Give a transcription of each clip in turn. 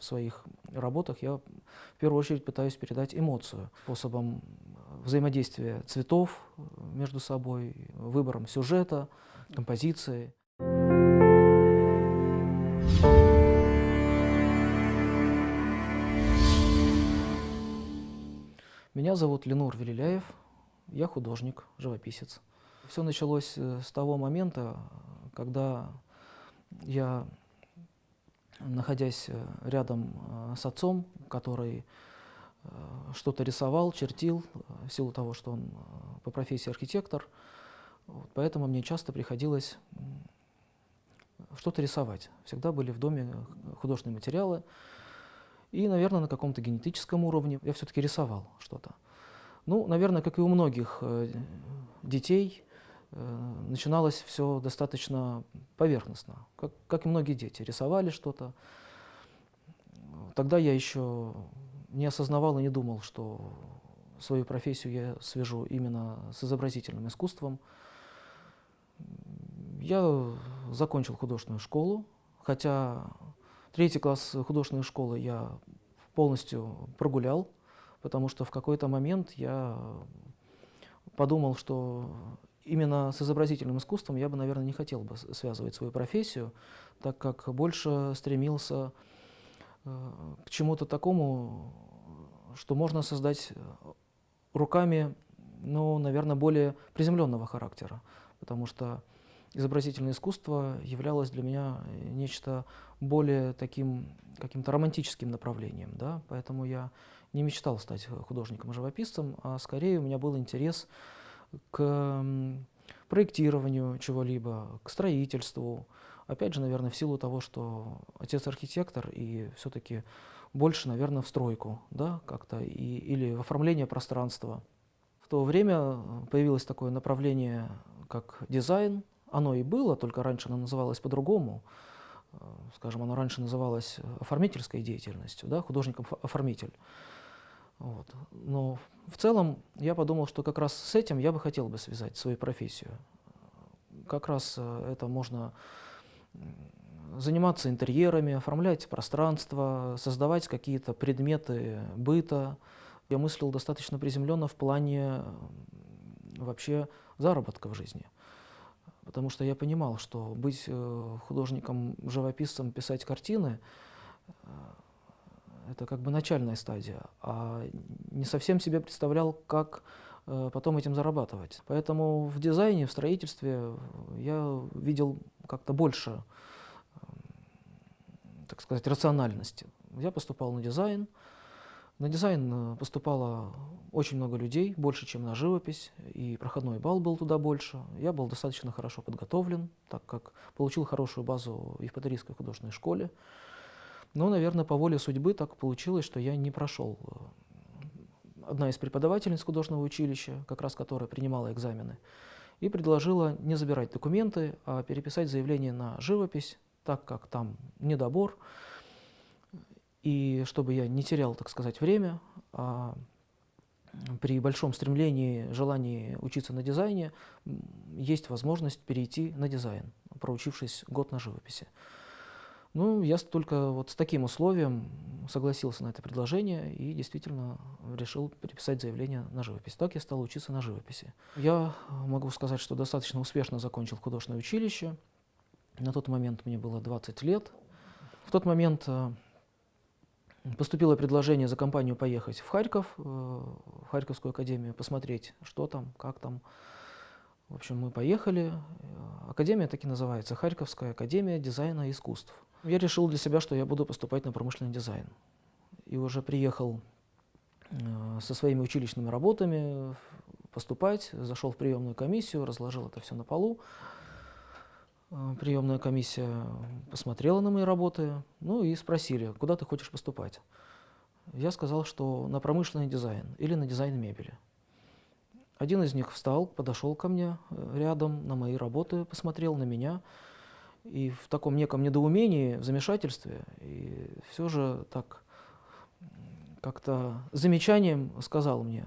своих работах я в первую очередь пытаюсь передать эмоцию способом взаимодействия цветов между собой, выбором сюжета, композиции. Меня зовут Ленур Велиляев, я художник, живописец. Все началось с того момента, когда я, находясь рядом с отцом, который что-то рисовал, чертил, в силу того, что он по профессии архитектор, поэтому мне часто приходилось что-то рисовать. Всегда были в доме художественные материалы, и, наверное, на каком-то генетическом уровне я все-таки рисовал что-то. Ну, наверное, как и у многих детей, начиналось все достаточно поверхностно, как и многие дети. Рисовали что-то. Тогда я еще не осознавал и не думал, что свою профессию я свяжу именно с изобразительным искусством. Я закончил художественную школу, хотя 3-й класс художественной школы я полностью прогулял, потому что в какой-то момент я подумал, что именно с изобразительным искусством я бы, наверное, не хотел бы связывать свою профессию, так как больше стремился к чему-то такому, что можно создать руками, ну, наверное, более приземленного характера, потому что изобразительное искусство являлось для меня нечто более таким каким-то романтическим направлением, да? Поэтому я не мечтал стать художником-живописцем, а скорее у меня был интерес к проектированию чего-либо, к строительству. Опять же, наверное, в силу того, что отец архитектор и все-таки больше, наверное, в стройку, да, как-то, или в оформление пространства. В то время появилось такое направление, как дизайн. Оно и было, только раньше оно называлось по-другому. Скажем, оно раньше называлось оформительской деятельностью, да, художником-оформитель. Вот. Но в целом я подумал, что как раз с этим я бы хотел бы связать свою профессию. Как раз это можно заниматься интерьерами, оформлять пространство, создавать какие-то предметы быта. Я мыслил достаточно приземленно в плане вообще заработка в жизни. Потому что я понимал, что быть художником-живописцем, писать картины — это как бы начальная стадия, а не совсем себе представлял, как потом этим зарабатывать. Поэтому в дизайне, в строительстве я видел как-то больше, так сказать, рациональности. Я поступал на дизайн. На дизайн поступало очень много людей, больше, чем на живопись, и проходной балл был туда больше. Я был достаточно хорошо подготовлен, так как получил хорошую базу и в Патарийской художественной школе. Но, наверное, по воле судьбы так получилось, что я не прошел. Одна из преподавательниц художественного училища, как раз которая принимала экзамены, и предложила не забирать документы, а переписать заявление на живопись, так как там недобор. И чтобы я не терял, так сказать, время, а при большом стремлении, желании учиться на дизайне, есть возможность перейти на дизайн, проучившись год на живописи. Ну, я только вот с таким условием согласился на это предложение и действительно решил переписать заявление на живопись. Так я стал учиться на живописи. Я могу сказать, что достаточно успешно закончил художественное училище. На тот момент мне было 20 лет. В тот момент поступило предложение за компанию поехать в Харьков, в Харьковскую академию, посмотреть, что там, как там. В общем, мы поехали. Академия так и называется — Харьковская академия дизайна и искусств. Я решил для себя, что я буду поступать на промышленный дизайн. И уже приехал со своими училищными работами поступать, зашел в приемную комиссию, разложил это все на полу. Приемная комиссия посмотрела на мои работы, ну и спросили, куда ты хочешь поступать. Я сказал, что на промышленный дизайн или на дизайн мебели. Один из них встал, подошел ко мне рядом, на мои работы посмотрел, на меня, и в таком неком недоумении, в замешательстве, и все же так как-то замечанием сказал мне: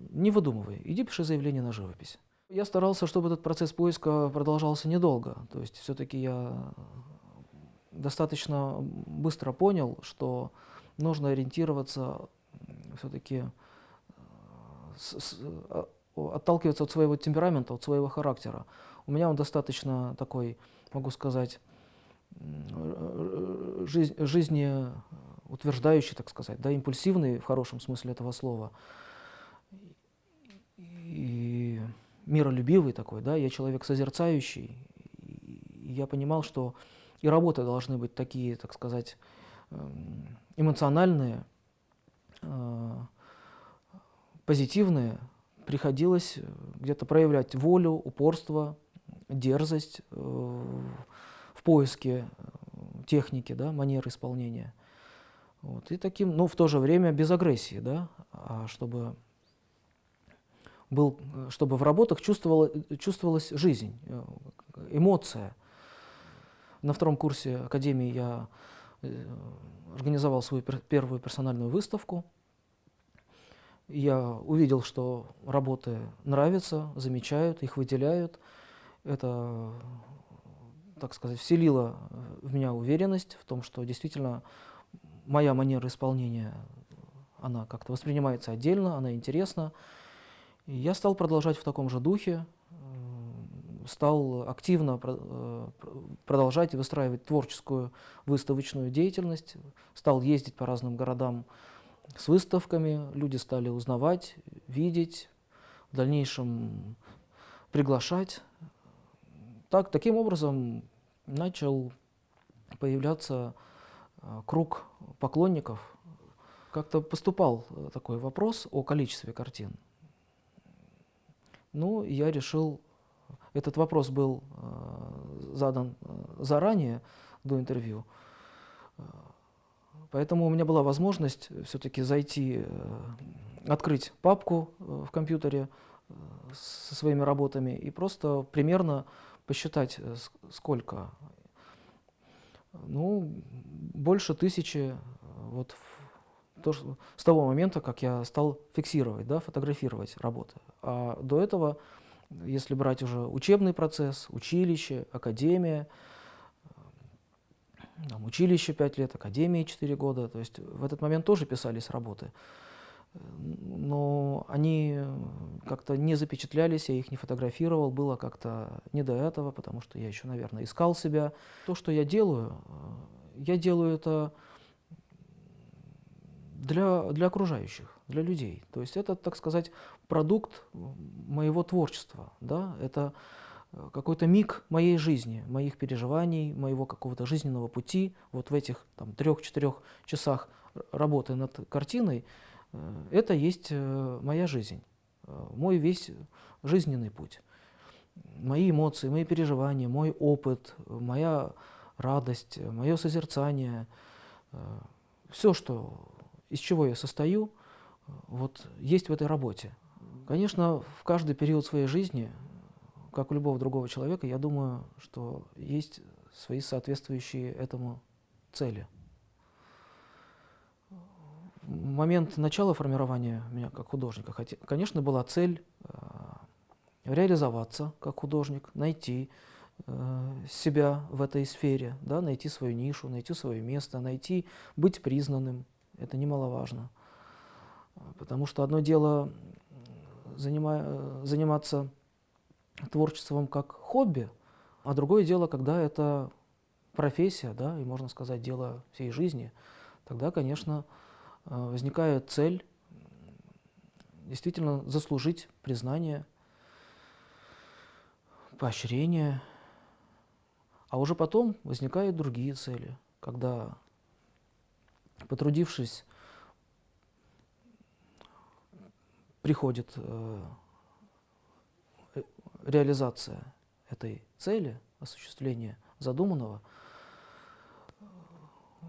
не выдумывай, иди пиши заявление на живопись. Я старался, чтобы этот процесс поиска продолжался недолго, то есть все-таки я достаточно быстро понял, что нужно ориентироваться все-таки, отталкиваться от своего темперамента, от своего характера. У меня он достаточно такой, могу сказать, жизнеутверждающий, так сказать, да, импульсивный в хорошем смысле этого слова, и миролюбивый такой, да, я человек созерцающий, и я понимал, что и работы должны быть такие, так сказать, эмоциональные, позитивные. Приходилось где-то проявлять волю, упорство, дерзость в поиске техники, да, манеры исполнения. Вот. И таким, но в то же время без агрессии, да, чтобы в работах чувствовалась жизнь, эмоция. На втором курсе академии я организовал свою первую персональную выставку. Я увидел, что работы нравятся, замечают, их выделяют. Это, так сказать, вселило в меня уверенность в том, что действительно моя манера исполнения, она как-то воспринимается отдельно, она интересна. И я стал продолжать в таком же духе, стал активно продолжать и выстраивать творческую выставочную деятельность, стал ездить по разным городам с выставками, люди стали узнавать, видеть, в дальнейшем приглашать. Таким образом начал появляться круг поклонников. Как-то поступал такой вопрос о количестве картин. Ну, я решил, этот вопрос был задан заранее, до интервью, поэтому у меня была возможность все-таки зайти, открыть папку в компьютере со своими работами и просто примерно посчитать, сколько. Ну, больше 1000 вот с того момента, как я стал фиксировать, да, фотографировать работы. А до этого, если брать уже учебный процесс, училище, академия, там, училище 5 лет, академия 4 года, то есть в этот момент тоже писались работы, но они как-то не запечатлялись, я их не фотографировал, было как-то не до этого, потому что я еще, наверное, искал себя. То, что я делаю это для окружающих, для людей. То есть это, так сказать, продукт моего творчества, да? Это какой-то миг моей жизни, моих переживаний, моего какого-то жизненного пути. Вот в этих 3-4 часах работы над картиной это есть моя жизнь, мой весь жизненный путь. Мои эмоции, мои переживания, мой опыт, моя радость, мое созерцание, все, из чего я состою, вот есть в этой работе. Конечно, в каждый период своей жизни, как у любого другого человека, я думаю, что есть свои соответствующие этому цели. В момент начала формирования меня как художника, конечно, была цель реализоваться как художник, найти себя в этой сфере, да, найти свою нишу, найти свое место, быть признанным. Это немаловажно. Потому что одно дело заниматься творчеством как хобби, а другое дело, когда это профессия, да, и, можно сказать, дело всей жизни, тогда, конечно, возникает цель действительно заслужить признание, поощрение, а уже потом возникают другие цели, когда, потрудившись, приходит реализация этой цели, осуществление задуманного,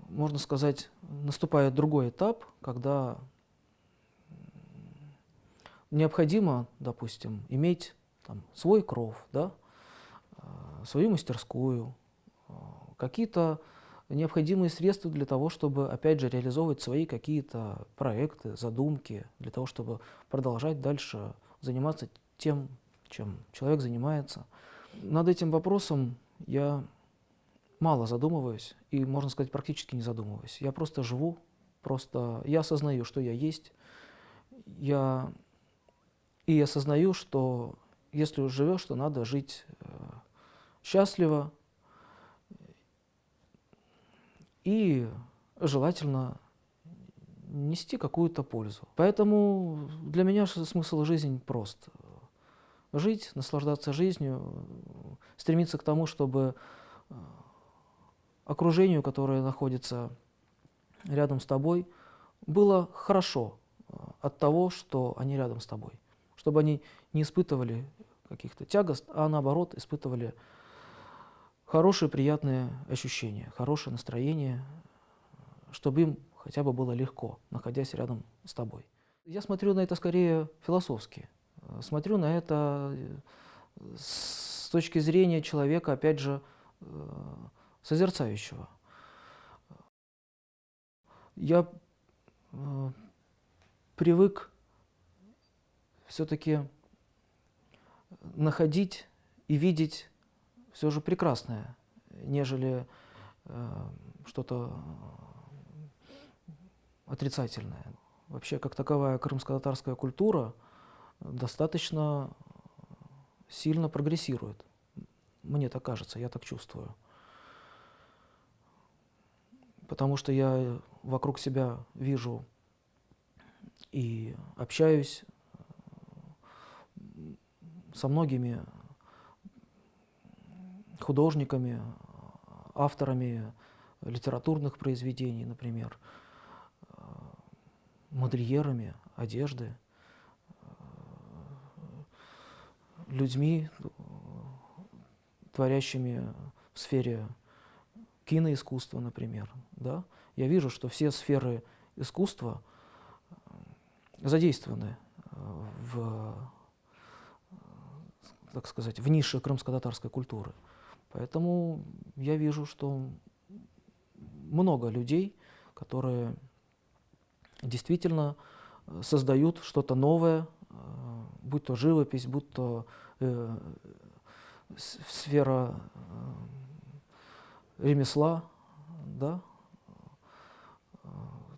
можно сказать, наступает другой этап, когда необходимо, допустим, иметь свой кров, да, свою мастерскую, какие-то необходимые средства для того, чтобы, опять же, реализовывать свои какие-то проекты, задумки, для того, чтобы продолжать дальше заниматься тем, чем человек занимается. Над этим вопросом я мало задумываюсь, и, можно сказать, практически не задумываюсь. Я просто живу, просто я осознаю, что я есть, я и осознаю, что если уж живешь, то надо жить счастливо и желательно нести какую-то пользу. Поэтому для меня смысл жизни прост. Жить, наслаждаться жизнью, стремиться к тому, чтобы окружению, которое находится рядом с тобой, было хорошо от того, что они рядом с тобой. Чтобы они не испытывали каких-то тягост, а наоборот испытывали хорошие, приятные ощущения, хорошее настроение, чтобы им хотя бы было легко, находясь рядом с тобой. Я смотрю на это скорее философски. Смотрю на это с точки зрения человека, опять же, созерцающего. Я привык все-таки находить и видеть все же прекрасное, нежели что-то отрицательное. Вообще, как таковая крымско-татарская культура достаточно сильно прогрессирует. Мне так кажется, я так чувствую. Потому что я вокруг себя вижу и общаюсь со многими художниками, авторами литературных произведений, например, модельерами одежды, людьми, творящими в сфере киноискусства, например. Да? Я вижу, что все сферы искусства задействованы в, так сказать, в нише крымско-татарской культуры. Поэтому я вижу, что много людей, которые действительно создают что-то новое, будь то живопись, будь то сфера ремесла, да,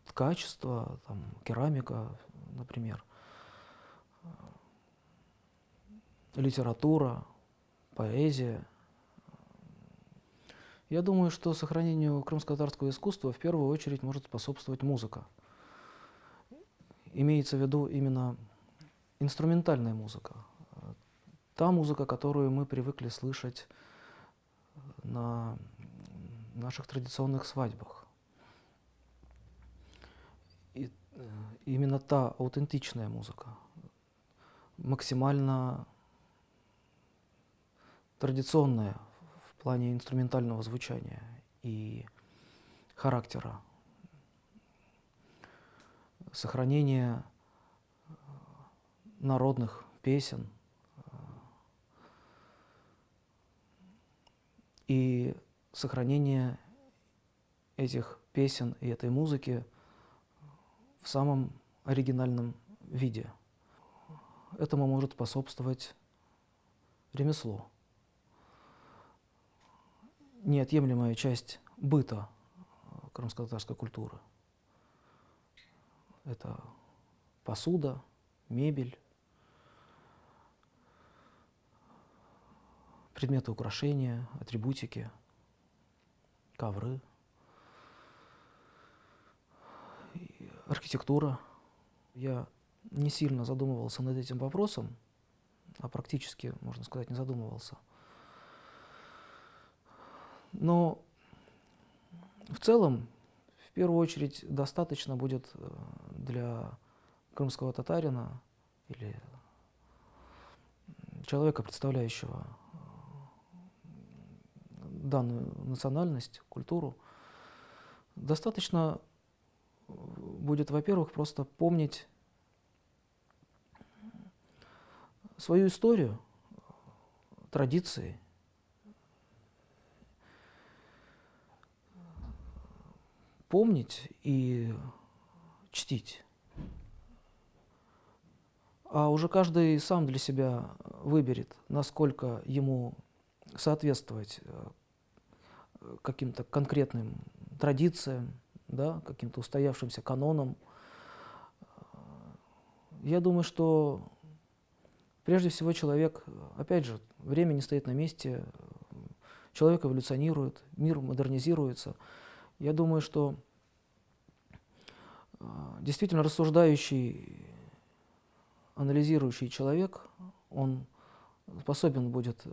ткачество, там, керамика, например, литература, поэзия. Я думаю, что сохранению крымско-татарского искусства в первую очередь может способствовать музыка. Имеется в виду именно инструментальная музыка. Та музыка, которую мы привыкли слышать на наших традиционных свадьбах. И именно та аутентичная музыка, максимально традиционная в плане инструментального звучания и характера, сохранение народных песен и сохранение этих песен и этой музыки в самом оригинальном виде. Этому может способствовать ремесло. Неотъемлемая часть быта крымско-татарской культуры. Это посуда, мебель, предметы украшения, атрибутики, ковры, архитектура. Я не сильно задумывался над этим вопросом, а практически, можно сказать, не задумывался. Но в целом, в первую очередь, достаточно будет для крымского татарина или человека, представляющего данную национальность, культуру, достаточно будет, во-первых, просто помнить свою историю, традиции, помнить и чтить. А уже каждый сам для себя выберет, насколько ему соответствовать каким-то конкретным традициям, да, каким-то устоявшимся канонам. Я думаю, что прежде всего человек, опять же, время не стоит на месте, человек эволюционирует, мир модернизируется. Я думаю, что действительно рассуждающий, анализирующий человек, он способен будет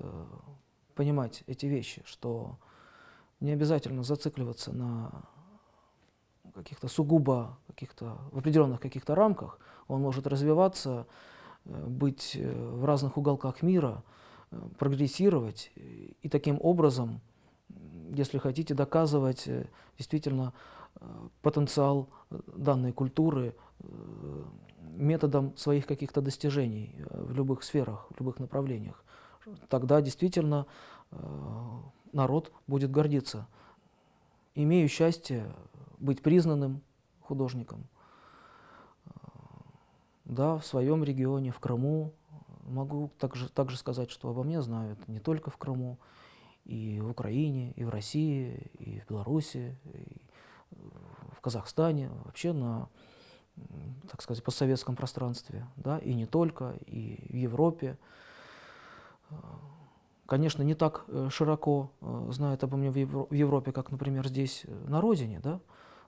понимать эти вещи, что не обязательно зацикливаться на каких-то сугубо, в определенных каких-то рамках. Он может развиваться, быть в разных уголках мира, прогрессировать и таким образом, если хотите, доказывать действительно потенциал данной культуры методом своих каких-то достижений в любых сферах, в любых направлениях. Тогда действительно народ будет гордиться. Имею счастье быть признанным художником. Да, в своем регионе, в Крыму. Могу также сказать, что обо мне знают не только в Крыму, и в Украине, и в России, и в Беларуси, и в Казахстане, вообще на, так сказать, постсоветском пространстве, да, и не только, и в Европе. Конечно, не так широко знают обо мне в Европе, как, например, здесь, на родине, да,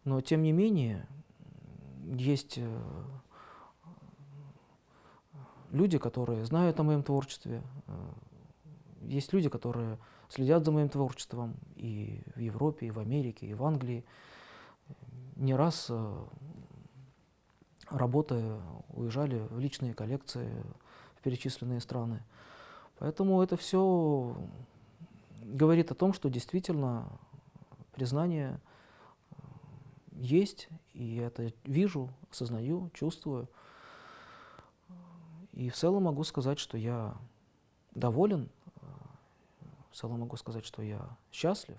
но тем не менее есть люди, которые знают о моем творчестве, есть люди, которые следят за моим творчеством и в Европе, и в Америке, и в Англии. Не раз работы уезжали в личные коллекции в перечисленные страны. Поэтому это все говорит о том, что действительно признание есть, и я это вижу, осознаю, чувствую. И в целом могу сказать, что я доволен, в целом могу сказать, что я счастлив.